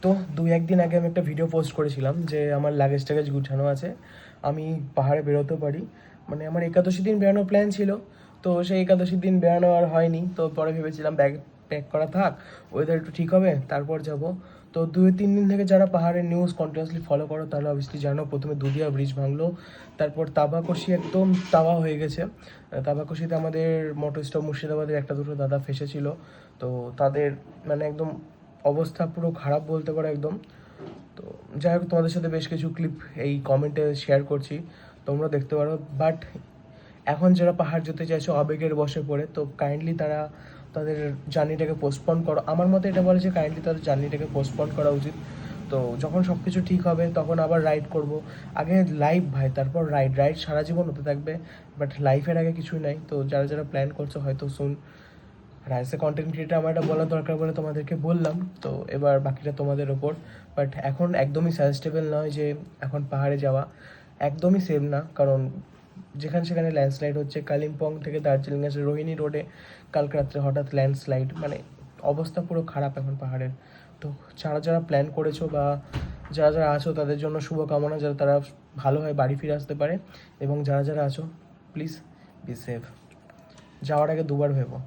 তো 2-1 দিন আগে আমি একটা ভিডিও পোস্ট করেছিলাম যে আমার লাগেজ টাগেজ গুছানো আছে, আমি পাহাড়ে বেরোতে পারি। মানে আমার একাদশী দিন বেরোনোর প্ল্যান ছিল, তো সেই একাদশীর দিন বেরোনো আর হয়নি। তো পরে ভেবেছিলাম ব্যাগ প্যাক করা থাক, ওয়েদার একটু ঠিক হবে তারপর যাব। তো 2-3 দিন থেকে যারা পাহাড়ের নিউজ কন্টিনিউয়াসলি ফলো করো তাহলে অবভিয়াসলি জানো, প্রথমে দুধিয়া ব্রিজ ভাঙলো, তারপর তাবাকশি একদম তাওয়া হয়ে গেছে। তাবাকশিতে আমাদের মোটর স্টপ মুর্শিদাবাদের একটা দুটো দাদা ফেসেছিল, তো তাদের মানে একদম অবস্থা পুরো খারাপ বলতে পারো একদম। তো যাই হোক, তোমাদের সাথে বেশ কিছু ক্লিপ এই কমেন্টে শেয়ার করছি, তোমরা দেখতে পারো। বাট এখন যারা পাহাড় যেতে চাইছো আবেগের বশে পড়ে, তো কাইন্ডলি তারা তাদের জার্নিটাকে পোস্টপন করো। আমার মতে এটা বলে যে কাইন্ডলি তাদের জার্নিটাকে পোস্টপন করা উচিত। তো যখন সব কিছু ঠিক হবে তখন আবার রাইড করব। আগে লাইফ ভাই, তারপর রাইড। রাইড সারা জীবন হতে থাকবে, বাট লাইফের আগে কিছুই নাই। তো যারা যারা প্ল্যান করছো হয়তো শুন, আর অ্যাজ এ কন্টেন্ট ক্রিয়েটার আমার এটা বলার দরকার বলে তোমাদেরকে বললাম। তো এবার বাকিটা তোমাদের ওপর। বাট এখন একদমই সাজেস্টেবল নয় যে এখন পাহাড়ে যাওয়া, একদমই সেফ না। কারণ যেখানে সেখানে ল্যান্ডস্লাইড হচ্ছে। কালিম্পং থেকে দার্জিলিং এসে রোহিণী রোডে কালকে রাত্রে হঠাৎ ল্যান্ডস্লাইড, মানে অবস্থা পুরো খারাপ এখন পাহাড়ের। তো যারা যারা প্ল্যান করেছো বা যারা যারা আছো তাদের জন্য শুভকামনা, যারা তারা ভালোভাবে বাড়ি ফিরে আসতে পারে। এবং যারা যারা আছো প্লিজ বি সেফ, যাওয়ার আগে দুবার ভেবো।